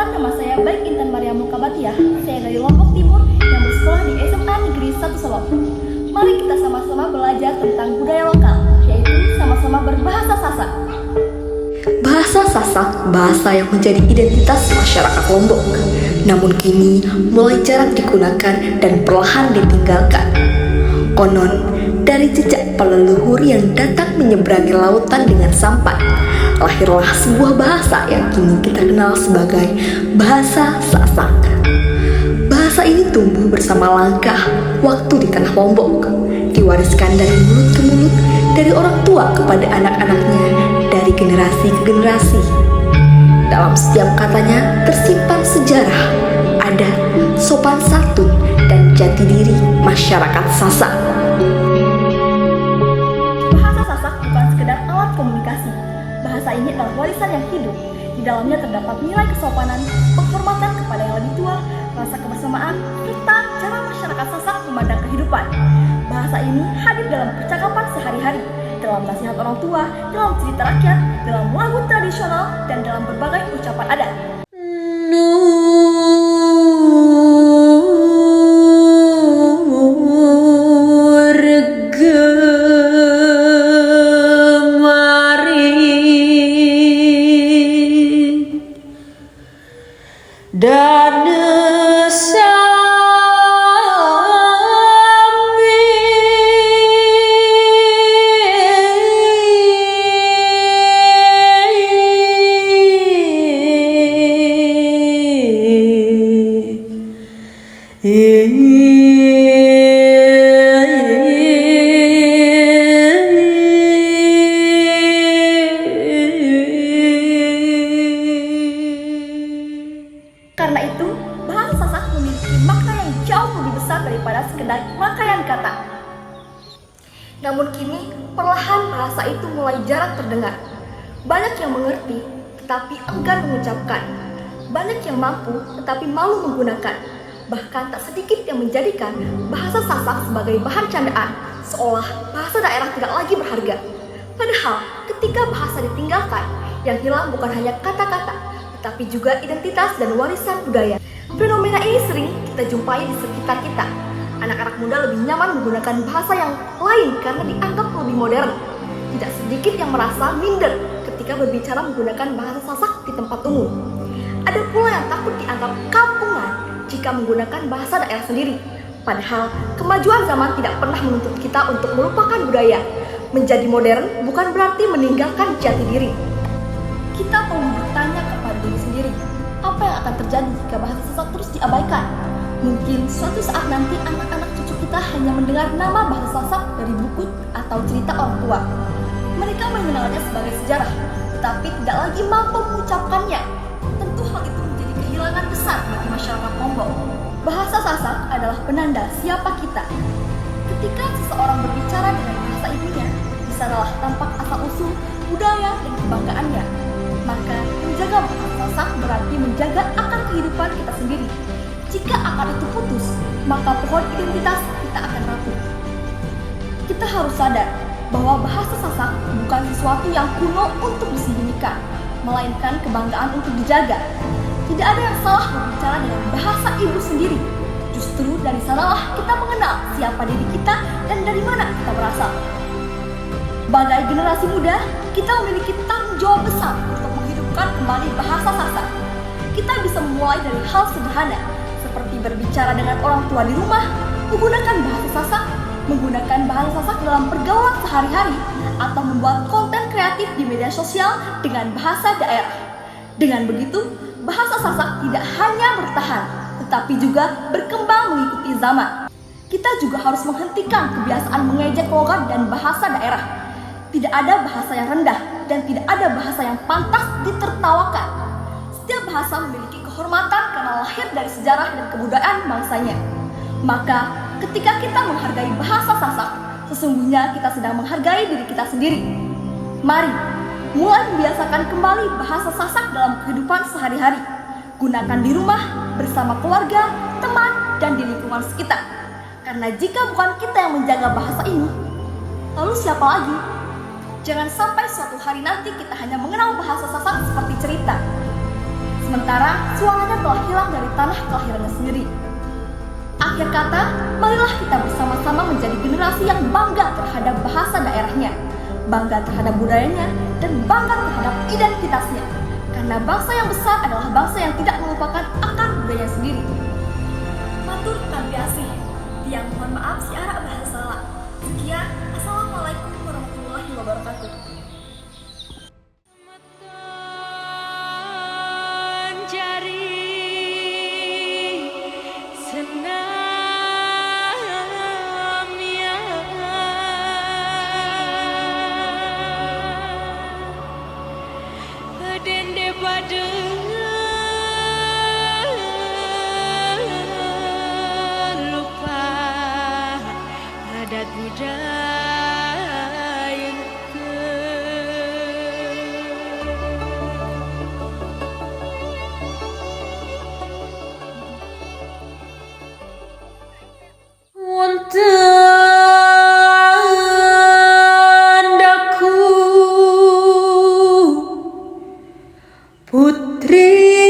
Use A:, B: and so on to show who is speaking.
A: Perkenalkan, nama saya Baik Intan Maria Mukabatiah. Saya dari Lombok Timur yang bersekolah di SMA Negeri 1 Solo. Mari kita sama-sama belajar tentang budaya lokal, yaitu sama-sama berbahasa Sasak.
B: Bahasa Sasak, bahasa yang menjadi identitas masyarakat Lombok, namun kini mulai jarang digunakan dan perlahan ditinggalkan. Konon, dari jejak para leluhur yang datang menyeberangi lautan dengan sampan, lahirlah sebuah bahasa yang kini kita kenal sebagai bahasa Sasak. Bahasa ini tumbuh bersama langkah waktu di tanah Lombok, diwariskan dari mulut ke mulut, dari orang tua kepada anak-anaknya, dari generasi ke generasi. Dalam setiap katanya tersimpan sejarah, adat, sopan santun, dan jati diri masyarakat Sasak.
A: Bahasa Sasak bukan sekedar alat komunikasi. Bahasa ini adalah warisan yang hidup. Di dalamnya terdapat nilai kesopanan, penghormatan kepada yang lebih tua, rasa kebersamaan, serta cara masyarakat Sasak memandang kehidupan. Bahasa ini hadir dalam percakapan sehari-hari, dalam nasihat orang tua, dalam cerita rakyat, dalam lagu tradisional, dan dalam berbagai ucapan adat.
C: Dan
A: Karena itu, bahasa Sasak memiliki makna yang jauh lebih besar daripada sekedar rangkaian kata. Namun kini, perlahan bahasa itu mulai jarang terdengar. Banyak yang mengerti, tetapi enggan mengucapkan. Banyak yang mampu, tetapi malu menggunakan. Bahkan tak sedikit yang menjadikan bahasa Sasak sebagai bahan candaan, seolah bahasa daerah tidak lagi berharga. Padahal, ketika bahasa ditinggalkan, yang hilang bukan hanya kata-kata, tapi juga identitas dan warisan budaya. Fenomena ini sering kita jumpai di sekitar kita. Anak-anak muda lebih nyaman menggunakan bahasa yang lain karena dianggap lebih modern. Tidak sedikit yang merasa minder ketika berbicara menggunakan bahasa Sasak di tempat umum. Ada pula yang takut dianggap kampungan jika menggunakan bahasa daerah sendiri. Padahal, kemajuan zaman tidak pernah menuntut kita untuk melupakan budaya. Menjadi modern bukan berarti meninggalkan jati diri. Kita perlu bertanya kepada diri sendiri, apa yang akan terjadi jika bahasa Sasak terus diabaikan? Mungkin suatu saat nanti anak-anak cucu kita hanya mendengar nama bahasa Sasak dari buku atau cerita orang tua. Mereka mengenalnya sebagai sejarah, tetapi tidak lagi mampu mengucapkannya. Tentu hal itu menjadi kehilangan besar bagi masyarakat Lombok. Bahasa Sasak adalah penanda siapa kita. Ketika seseorang berbicara dengan bahasa ibunya, di sanalah tampak asal-usul, budaya, dan kebanggaannya. Maka menjaga bahasa Sasak berarti menjaga akar kehidupan kita sendiri. Jika akar itu putus, maka pohon identitas kita akan rapuh. Kita harus sadar bahwa bahasa Sasak bukan sesuatu yang kuno untuk disembunyikan, melainkan kebanggaan untuk dijaga. Tidak ada yang salah berbicara dengan bahasa ibu sendiri. Justru dari sanalah kita mengenal siapa diri kita dan dari mana kita berasal. Sebagai generasi muda, kita memiliki tanggung jawab besar untuk menghidupkan kembali bahasa Sasak. Kita bisa memulai dari hal sederhana, seperti berbicara dengan orang tua di rumah, menggunakan bahasa Sasak, menggunakan bahasa Sasak dalam pergaulan sehari-hari, atau membuat konten kreatif di media sosial dengan bahasa daerah. Dengan begitu, bahasa Sasak tidak hanya bertahan, tetapi juga berkembang mengikuti zaman. Kita juga harus menghentikan kebiasaan mengejek logat dan bahasa daerah. Tidak ada bahasa yang rendah dan tidak ada bahasa yang pantas ditertawakan. Setiap bahasa memiliki kehormatan karena lahir dari sejarah dan kebudayaan bangsanya. Maka, ketika kita menghargai bahasa Sasak, sesungguhnya kita sedang menghargai diri kita sendiri. Mari, mulai membiasakan kembali bahasa Sasak dalam kehidupan sehari-hari. Gunakan di rumah, bersama keluarga, teman, dan di lingkungan sekitar. Karena jika bukan kita yang menjaga bahasa ini, lalu siapa lagi? Jangan sampai suatu hari nanti kita hanya mengenal bahasa Sasak seperti cerita. Sementara suaranya telah hilang dari tanah kelahirannya sendiri. Akhir kata, marilah kita bersama-sama menjadi generasi yang bangga terhadap bahasa daerahnya, bangga terhadap budayanya, dan bangga terhadap identitasnya. Karena bangsa yang besar adalah bangsa yang tidak melupakan akar budayanya sendiri. Matur tambiasih, tiang mohon maaf si arak bahasa salah. Sekian, Assalamualaikum warahmatullahi wabarakatuh.
B: Putri